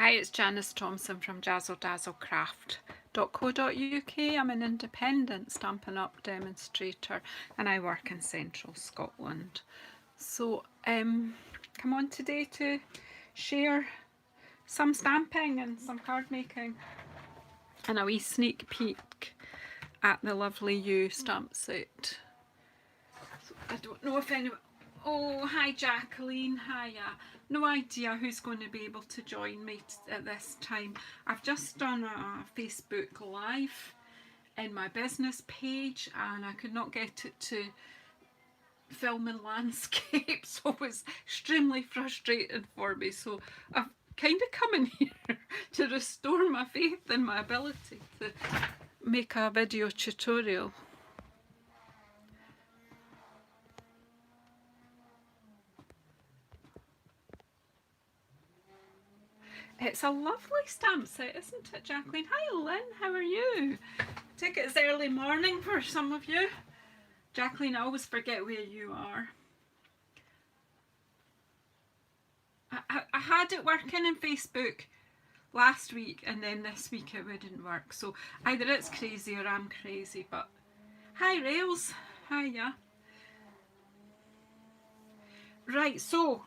Hi, it's Janice Thompson from jazzledazzlecraft.co.uk. I'm an independent Stampin' Up demonstrator and I work in central Scotland. So come on today to share some stamping and some card making and a wee sneak peek at the lovely You stamp set. So I don't know if anyone... Oh, hi Jacqueline, hiya. No idea who's going to be able to join me at this time. I've just done a Facebook Live in my business page and I could not get it to film in landscape, so it was extremely frustrating for me. So I've kind of come in here to restore my faith in my ability to make a video tutorial. It's a lovely stamp set, isn't it, Jacqueline? Hi, Lynn. How are you? I think it's early morning for some of you. Jacqueline, I always forget where you are. I had it working in Facebook last week and then this week it wouldn't work. So either it's crazy or I'm crazy. But hi, Rails. Hiya. Right, so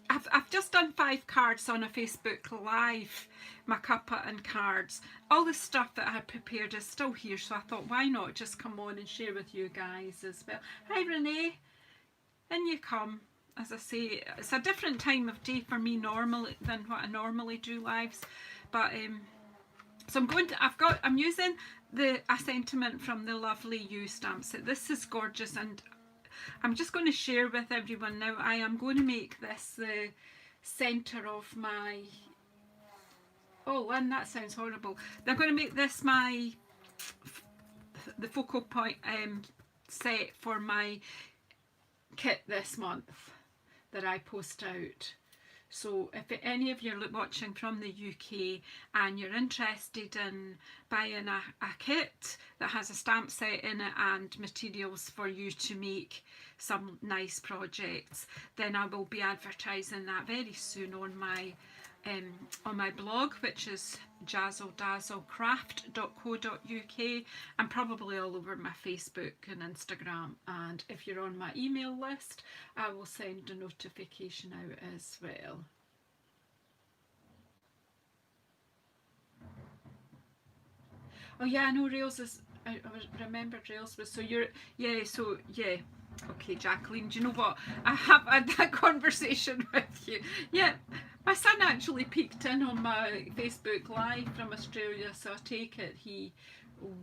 I've just done 5 cards on a Facebook Live, my cuppa and cards. All the stuff that I had prepared is still here, so I thought why not just come on and share with you guys as well. Hi Renee, in you come. As I say, it's a different time of day for me normally than what I normally do lives, but so I'm using a sentiment from the lovely You stamp set. This is gorgeous and I'm just going to share with everyone now. I am going to make this the centre of my... Oh, Lynn, that sounds horrible. They're going to make this the focal point set for my kit this month that I post out. So if any of you are watching from the UK and you're interested in buying a kit that has a stamp set in it and materials for you to make some nice projects, then I will be advertising that very soon on my blog, which is jazzledazzlecraft.co.uk, and probably all over my Facebook and Instagram. And if you're on my email list, I will send a notification out as well. Oh yeah, I know Rails is... I remembered Rails was... So you're... Yeah, so yeah. Okay, Jacqueline, do you know what? I have had that conversation with you. Yeah, my son actually peeked in on my Facebook Live from Australia, so I take it he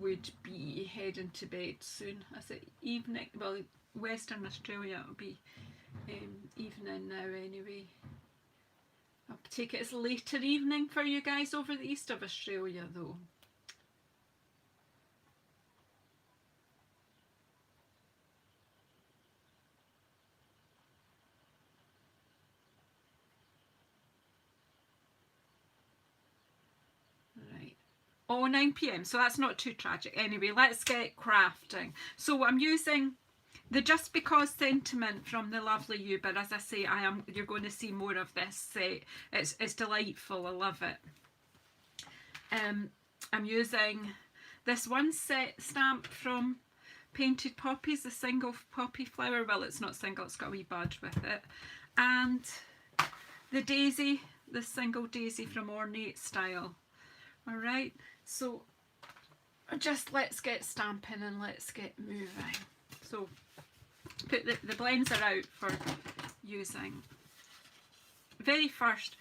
would be heading to bed soon. I said evening, well, Western Australia it'll be evening now anyway. I'll take it as later evening for you guys over the east of Australia though. Oh, 9 p.m. So that's not too tragic. Anyway, let's get crafting. So I'm using the Just Because sentiment from the lovely You, but as I say, you're going to see more of this set. It's delightful. I love it. I'm using this one set stamp from Painted Poppies, the single poppy flower. Well, it's not single, it's got a wee bud with it. And the daisy, the single daisy from Ornate Style. Alright, so just let's get stamping and let's get moving. So put the blends are out for using. Very first,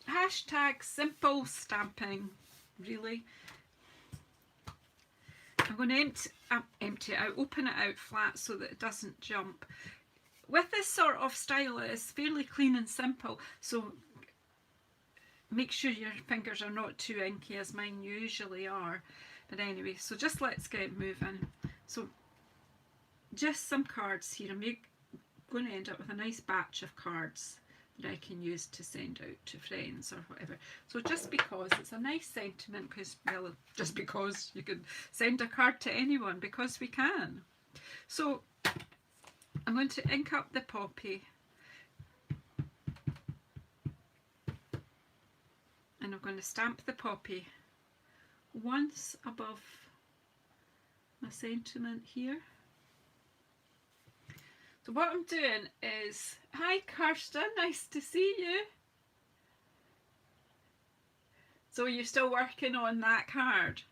hashtag simple stamping, really. I'm going to empty it out, open it out flat so that it doesn't jump. With this sort of style, it is fairly clean and simple, so make sure your fingers are not too inky as mine usually are. But anyway, so just let's get moving. So just some cards here. I'm going to end up with a nice batch of cards that I can use to send out to friends or whatever. So just because it's a nice sentiment, because, well, just because you can send a card to anyone, because we can. So I'm going to ink up the poppy. and I'm going to stamp the poppy once above my sentiment here. So what I'm doing is, hi Kirsten, nice to see you. So you're still working on that card?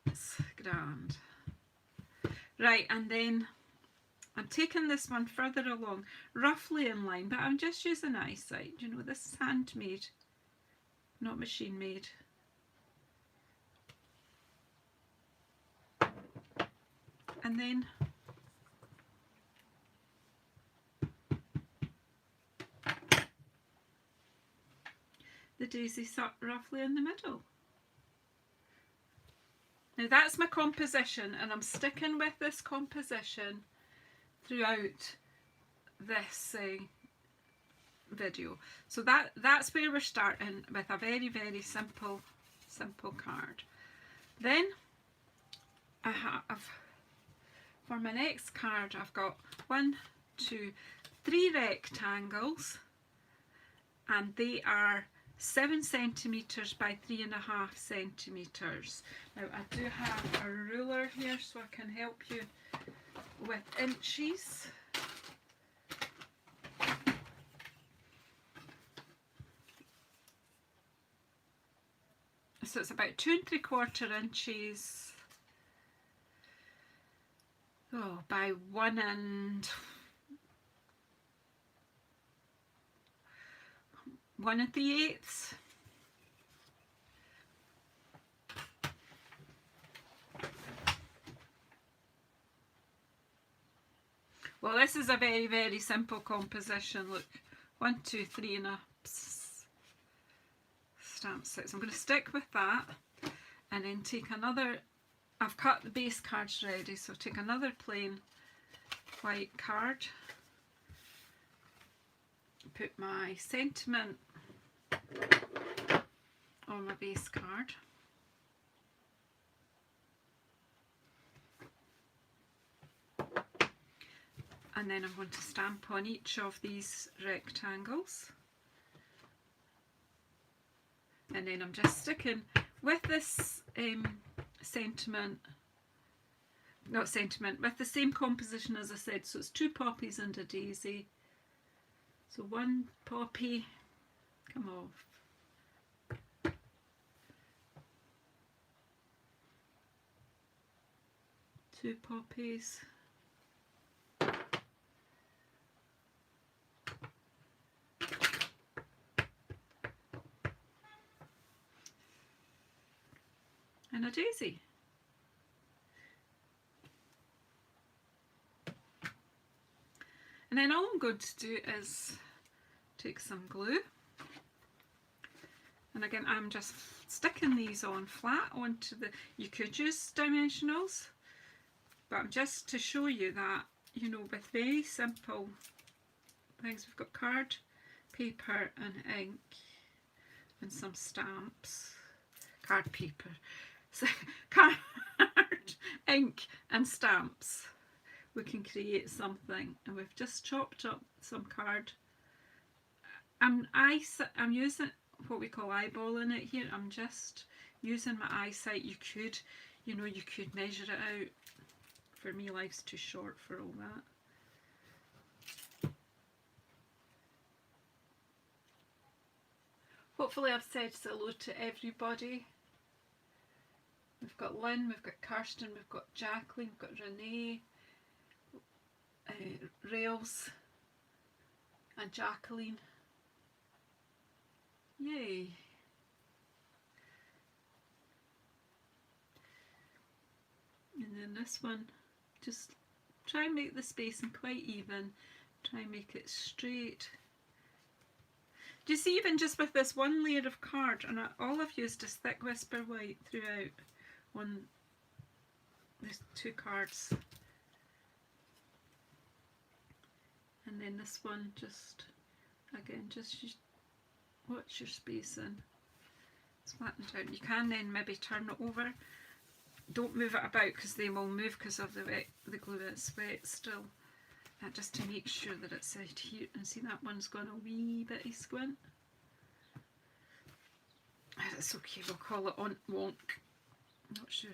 That's grand. Right, and then I'm taking this one further along, roughly in line, but I'm just using eyesight. You know, this is handmade, not machine made. And then the daisy roughly in the middle. Now that's my composition, and I'm sticking with this composition throughout this video. So that's where we're starting, with a very, very simple card. Then I have, for my next card, I've got 1, 2, 3 rectangles, and they are 7 centimetres by 3.5 centimetres. Now I do have a ruler here so I can help you with inches. So it's about 2 3/4 inches by 1 3/8. Well, this is a very, very simple composition. Look, 1, 2, 3 and a stamp 6. I'm going to stick with that, and then take another, I've cut the base cards ready, so take another plain white card, put my sentiment on my base card, and then I'm going to stamp on each of these rectangles, and then I'm just sticking with this with the same composition as I said. So it's 2 poppies and a daisy. So 1 poppy, come off, 2 poppies, and a daisy. And then all I'm going to do is take some glue, and again I'm just sticking these on flat onto the, you could use dimensionals, but I'm just to show you that, you know, with very simple things. We've got card, paper and ink and some stamps, card, paper, card, ink and stamps. We can create something, and we've just chopped up some card. I'm using what we call eyeballing it here. I'm just using my eyesight. You could, you know, you could measure it out. For me, life's too short for all that. Hopefully I've said hello to everybody. We've got Lynn, we've got Kirsten, we've got Jacqueline, we've got Renee, Rails and Jacqueline. Yay! And then this one, just try and make the spacing quite even, try and make it straight. Do you see, even just with this one layer of card, and all I've used is thick whisper white throughout on these 2 cards. And then this one, just again, just watch your spacing, flatten it out. You can then maybe turn it over. Don't move it about because they will move because of the glue that's wet still. Just to make sure that it's adhered. And see, that one's gone a wee bit squint. It's okay, we'll call it on wonk. Not sure.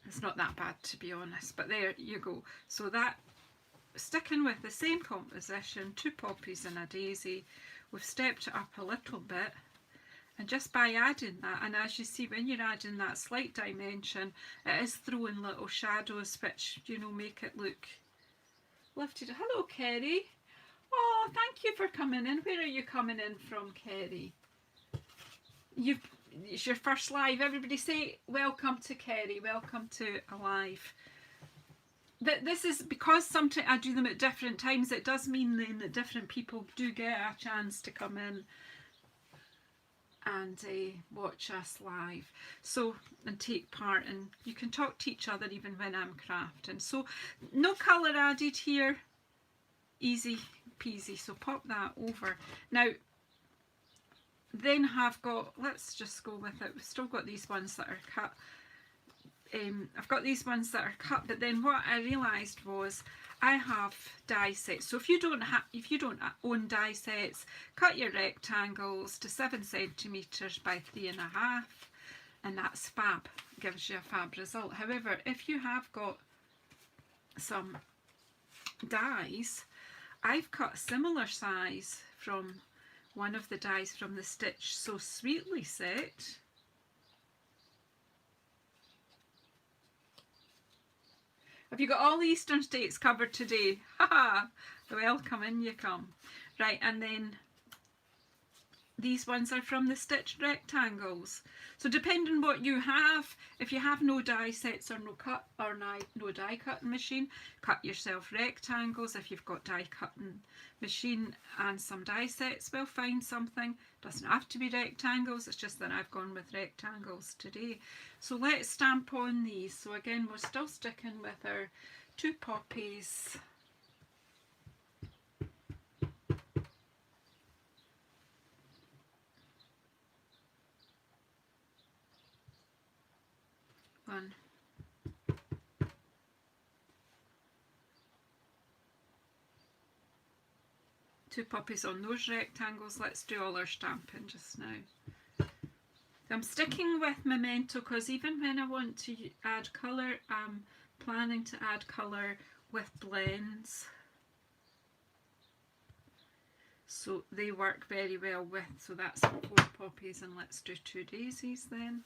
It's not that bad, to be honest, but there you go. So that, sticking with the same composition, 2 poppies and a daisy, we've stepped it up a little bit, and just by adding that, and as you see when you're adding that slight dimension, it is throwing little shadows which, you know, make it look lifted. Hello Kerry. Oh, thank you for coming in. Where are you coming in from, Kerry? It's your first live. Everybody say welcome to Kerry, welcome to a live. This is because sometimes I do them at different times, it does mean then that different people do get a chance to come in and watch us live, so, and take part, and you can talk to each other even when I'm crafting. So no colour added here, easy peasy, so pop that over. Now then have got, let's just go with it, we've still got these ones that are cut. I've got these ones that are cut, but then what I realised was I have die sets. So if you don't own die sets, cut your rectangles to 7 centimetres by 3.5, and that's fab, gives you a fab result. However, if you have got some dies, I've cut a similar size from one of the dies from the Stitch So Sweetly set. Have you got all the Eastern states covered today? Haha! Welcome, in you come. Right, and then these ones are from the Stitch Rectangles. So depending what you have, if you have no die sets or no die cutting machine, cut yourself rectangles. If you've got die cutting machine and some die sets, well, find something. Doesn't have to be rectangles, it's just that I've gone with rectangles today. So let's stamp on these. So again, we're still sticking with our 2 poppies. One. 2 poppies on those rectangles. Let's do all our stamping just now. I'm sticking with Memento because even when I want to add colour, I'm planning to add colour with blends. So they work very well with, so that's 4 poppies, and let's do 2 daisies then.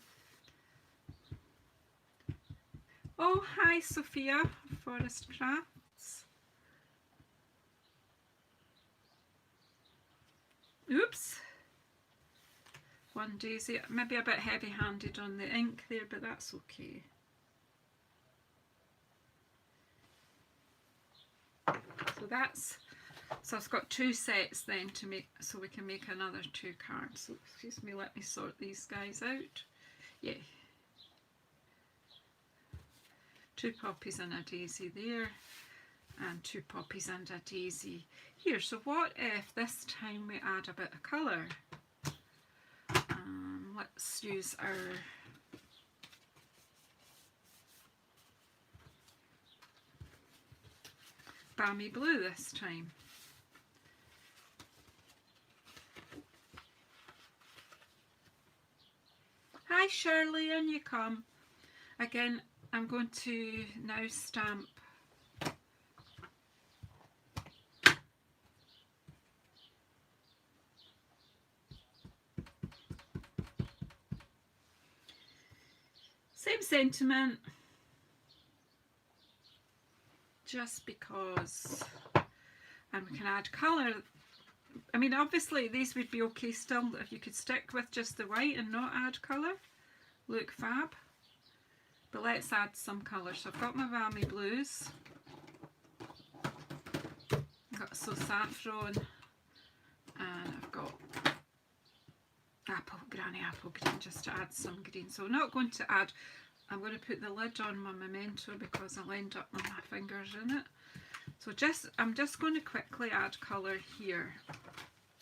Oh, hi Sophia, Forest Crafts. Oops. 1 daisy, maybe a bit heavy-handed on the ink there, but that's okay. So I've got 2 sets then to make, so we can make another 2 cards. So excuse me, let me sort these guys out. Yeah. 2 poppies and a daisy there, and 2 poppies and a daisy here. So what if this time we add a bit of colour? Let's use our Balmy Blue this time. Hi Shirley, in you come. Again, I'm going to now stamp same sentiment, just because, and we can add colour. I mean, obviously these would be okay still if you could stick with just the white and not add colour. Look fab. But let's add some colour. So I've got my Balmy Blues. Got So Saffron, and I've got Granny Apple Green, just to add some green. So I'm not going to add, I'm going to put the lid on my Memento because I'll end up with my fingers in it. So I'm just going to quickly add colour here,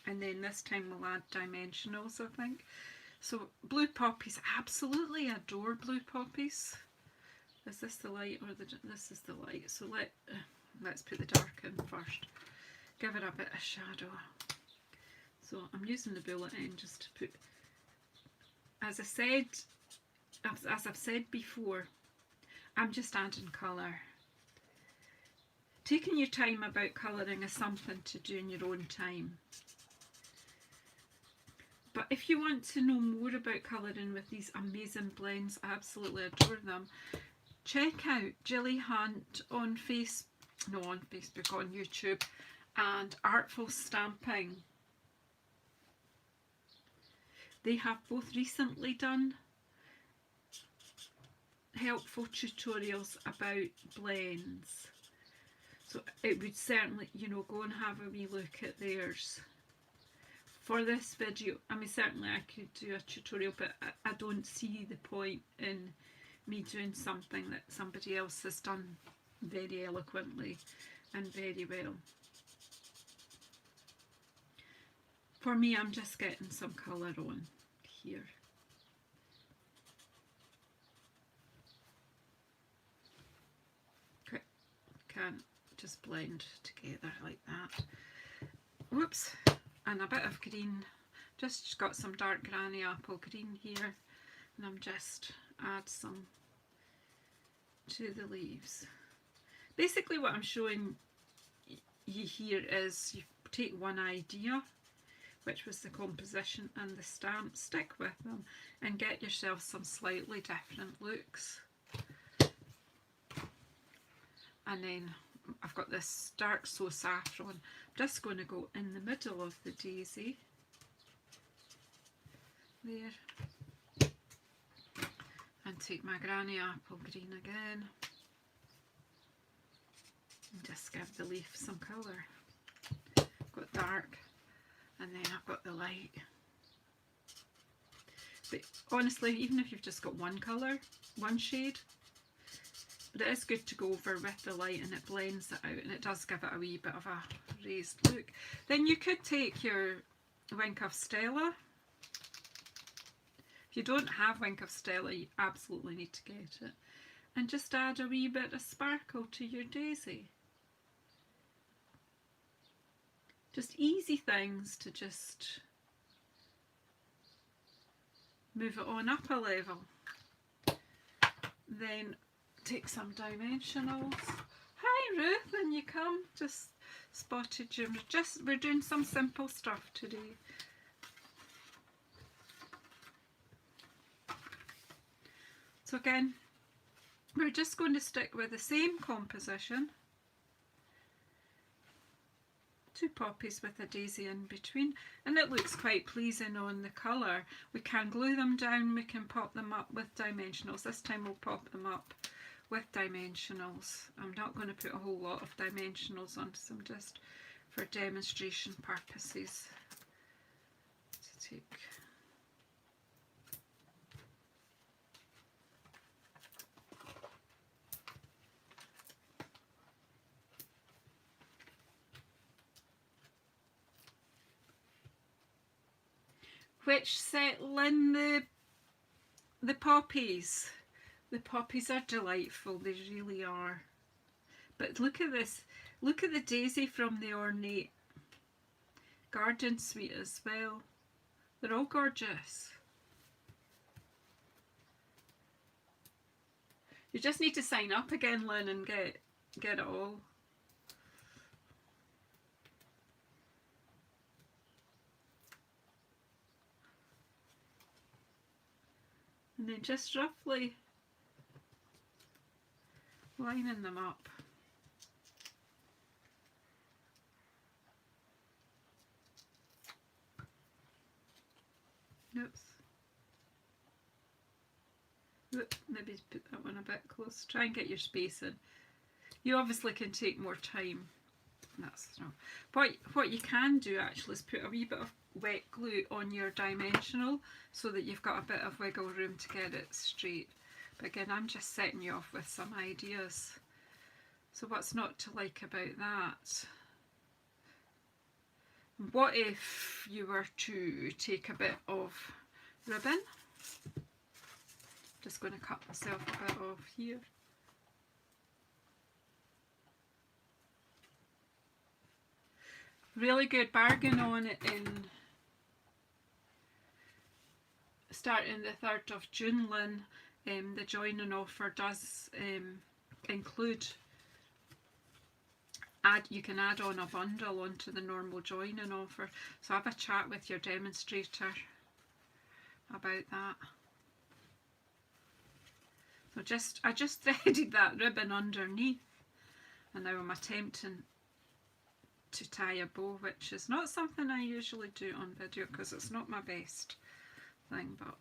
and then this time we'll add dimensionals, I think. So blue poppies, absolutely adore blue poppies. Is this the light or this is the light? So let's put the dark in first. Give it a bit of shadow. So I'm using the bullet end just to put, as I've said before, I'm just adding colour. Taking your time about colouring is something to do in your own time. But if you want to know more about colouring with these amazing blends, I absolutely adore them, check out Gilly Hunt on on Facebook, on YouTube, and Artful Stamping. They have both recently done helpful tutorials about blends. So it would certainly, you know, go and have a wee look at theirs. For this video, I mean, certainly I could do a tutorial, but I don't see the point in me doing something that somebody else has done very eloquently and very well. For me, I'm just getting some colour on here. Okay, can just blend together like that. Whoops, and a bit of green. Just got some dark granny apple green here, and I'm just add some to the leaves. Basically what I'm showing you here is you take one idea, which was the composition and the stamp, stick with them and get yourself some slightly different looks. And then I've got this dark So Saffron. I'm just going to go in the middle of the daisy there and take my granny apple green again and just give the leaf some colour. Got dark and then I've got the light. But honestly, even if you've just got one colour, one shade, but it is good to go over with the light and it blends it out and it does give it a wee bit of a raised look. Then you could take your Wink of Stella. If you don't have Wink of Stella, you absolutely need to get it. And just add a wee bit of sparkle to your daisy. Just easy things to just move it on up a level. Then take some dimensionals. Hi Ruth, when you come, just spotted you. We're doing some simple stuff today. So again, we're just going to stick with the same composition. 2 poppies with a daisy in between, and it looks quite pleasing on the colour. We can glue them down, we can pop them up with dimensionals. This time we'll pop them up with dimensionals. I'm not going to put a whole lot of dimensionals on some, just for demonstration purposes. To take which set Lynn the poppies. The poppies are delightful, they really are. But look at this, look at the daisy from the Ornate Garden Suite as well. They're all gorgeous. You just need to sign up again, Lynn, and get it all. And then just roughly lining them up. Oops. Maybe put that one a bit close. Try and get your space in. You obviously can take more time. That's no. What you can do actually is put a wee bit of wet glue on your dimensional so that you've got a bit of wiggle room to get it straight. But again, I'm just setting you off with some ideas. So what's not to like about that? What if you were to take a bit of ribbon? Just going to cut myself a bit off here. Really good bargain on it in starting the 3rd of June, Lynn, the joining offer does include, you can add on a bundle onto the normal joining offer. So have a chat with your demonstrator about that. So I just threaded that ribbon underneath, and now I'm attempting to tie a bow, which is not something I usually do on video because it's not my best thing, but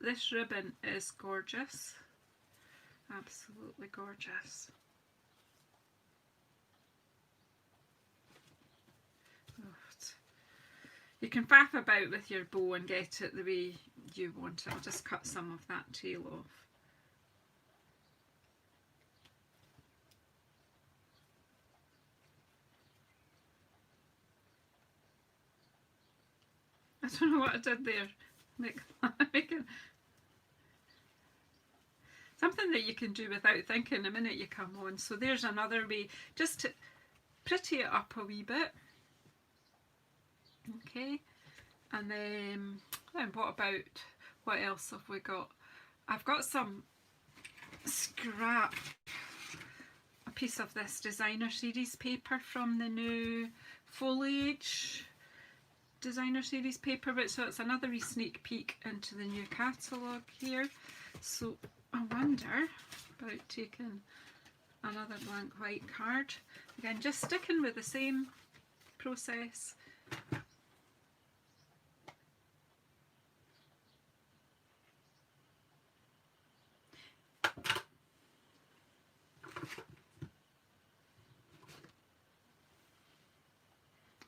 this ribbon is gorgeous, absolutely gorgeous. You can faff about with your bow and get it the way you want it. I'll just cut some of that tail off. I don't know what I did there. Something that you can do without thinking the minute you come on. So there's another way, just to pretty it up a wee bit. Okay, and then what else have we got? I've got some scrap, a piece of this designer series paper from the new Foliage designer series paper, so it's another wee sneak peek into the new catalogue here. So I wonder about taking another blank white card, again just sticking with the same process.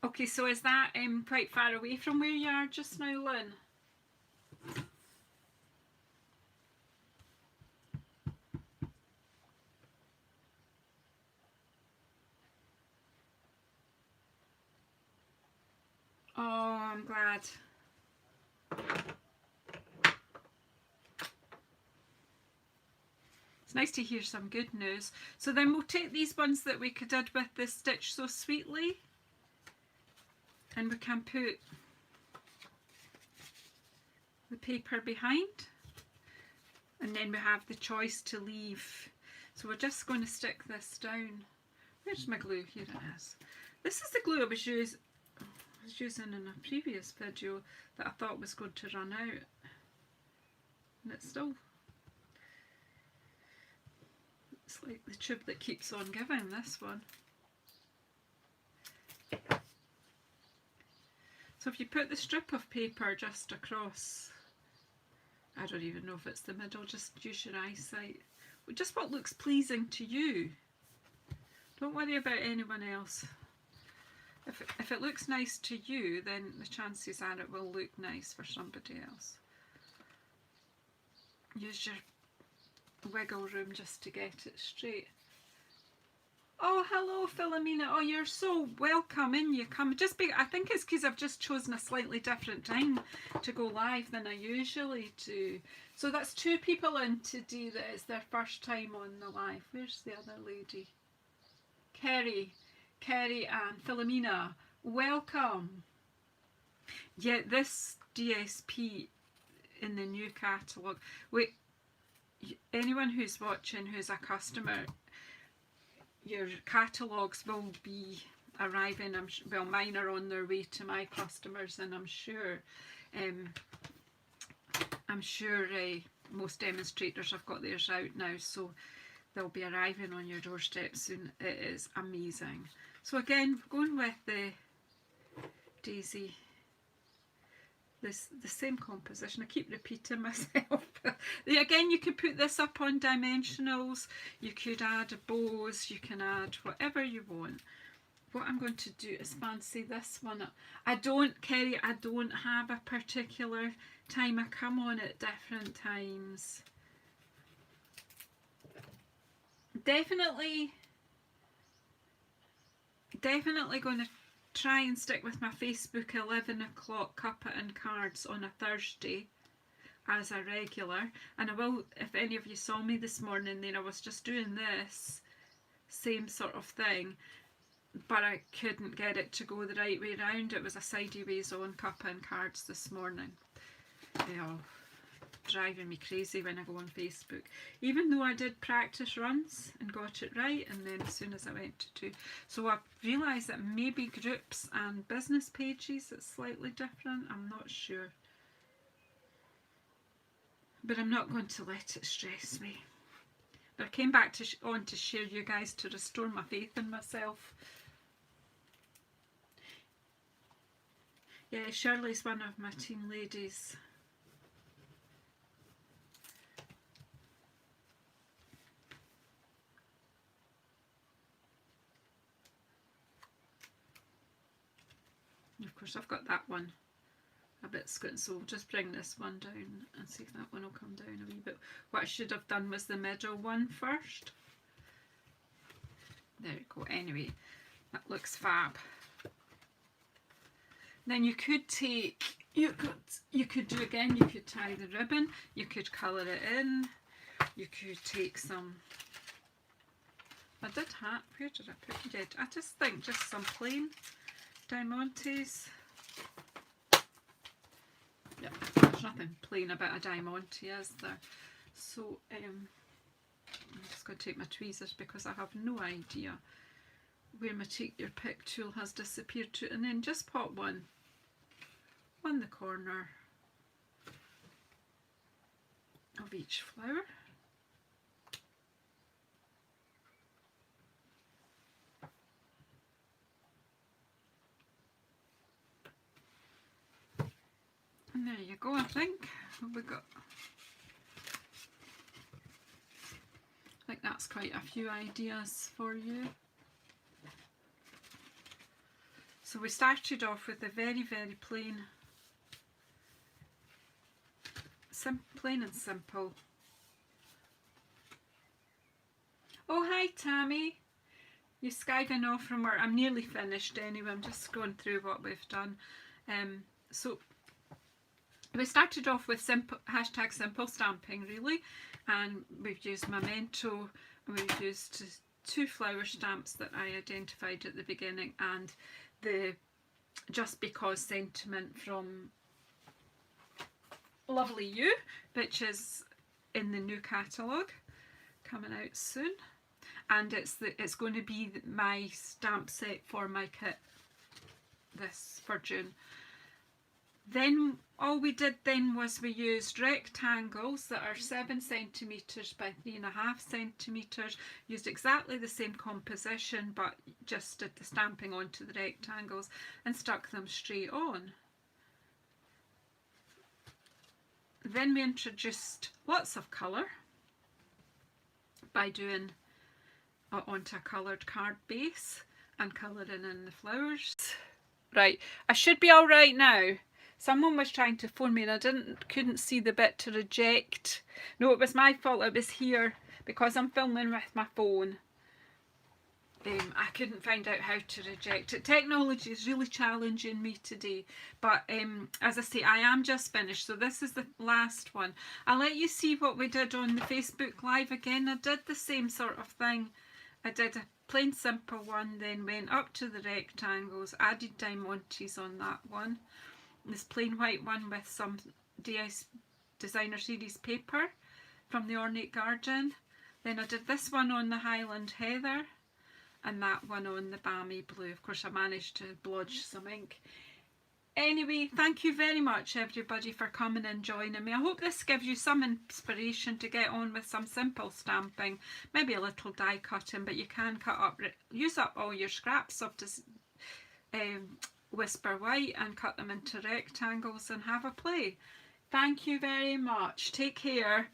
Okay, so is that quite far away from where you are just now, Lynn? Oh, I'm glad. It's nice to hear some good news. So then we'll take these ones that we did with the Stitch So Sweetly, and we can put the paper behind, and then we have the choice to leave. So we're just going to stick this down. Where's my glue? Here it is. This is the glue I was using in a previous video that I thought was going to run out, and it's like the tube that keeps on giving, this one. So if you put the strip of paper just across, I don't even know if it's the middle, just use your eyesight. Just what looks pleasing to you. Don't worry about anyone else. If it looks nice to you, then the chances are it will look nice for somebody else. Use your wiggle room just to get it straight. Oh, hello, Philomena. Oh, you're so welcome in. You come. I think it's because I've just chosen a slightly different time to go live than I usually do. So that's 2 people in today that it's their first time on the live. Where's the other lady? Kerry and Philomena. Welcome. Yeah, this DSP in the new catalogue. Wait, anyone who's watching who's a customer, your catalogues will be arriving. Well, mine are on their way to my customers, and I'm sure most demonstrators have got theirs out now, so they'll be arriving on your doorstep soon. It is amazing. So again, going with the Daisy, the same composition. I keep repeating myself. Again, you could put this up on dimensionals, you could add bows, you can add whatever you want. What I'm going to do is fancy this one up. Kerry, I don't have a particular time. I come on at different times. Definitely going to try and stick with my Facebook 11 o'clock cuppa and cards on a Thursday as a regular, and I will, if any of you saw me this morning, then I was just doing this same sort of thing, but I couldn't get it to go the right way round. It was a sideways on cup and cards this morning. Yeah, driving me crazy when I go on Facebook, even though I did practice runs and got it right, and then as soon as I went to so I realised that maybe groups and business pages it's slightly different. I'm not sure, but I'm not going to let it stress me. But I came back on to share you guys to restore my faith in myself. Yeah, Shirley's one of my team ladies. Of course, I've got that one a bit squint, so we'll just bring this one down and see if that one will come down a wee bit. What I should have done was the middle one first. There we go. Anyway, that looks fab. Then you could take, you could do again, you could tie the ribbon, you could colour it in, you could take some, I did have, where did I put it? I just think just some plain Diamantes. Yeah, there's nothing plain about a Diamante, is there? So I'm just going to take my tweezers because I have no idea where my take your pick tool has disappeared to, and then just pop one on the corner of each flower. And there you go, I think. We got, I think that's quite a few ideas for you. So we started off with a very, very plain and simple. Oh, hi Tammy. You skiving off from work? I'm nearly finished anyway. I'm just going through what we've done. So we started off with simple #simple stamping really, and we've used Memento, and we've used 2 flower stamps that I identified at the beginning, and the Just Because sentiment from Lovely You, which is in the new catalogue coming out soon, and it's going to be my stamp set for my kit this for June. Then all we did then was we used rectangles that are 7 centimetres by 3.5 centimetres, used exactly the same composition but just did the stamping onto the rectangles and stuck them straight on. Then we introduced lots of colour by doing onto a coloured card base and colouring in the flowers. Right, I should be alright now. Someone was trying to phone me and I couldn't see the bit to reject. No, it was my fault. It was here because I'm filming with my phone. I couldn't find out how to reject it. Technology is really challenging me today, but as I say, I am just finished, so this is the last one. I'll let you see what we did on the Facebook Live again. I did the same sort of thing. I did a plain simple one, then went up to the rectangles, added Diamantes on that one. This plain white one with some DS Designer Series paper from the Ornate Garden. Then I did this one on the Highland Heather and that one on the Balmy Blue. Of course I managed to blodge some ink. Anyway, thank you very much everybody for coming and joining me. I hope this gives you some inspiration to get on with some simple stamping, maybe a little die cutting, but you can use up all your scraps of Whisper White and cut them into rectangles and have a play. Thank you very much. Take care.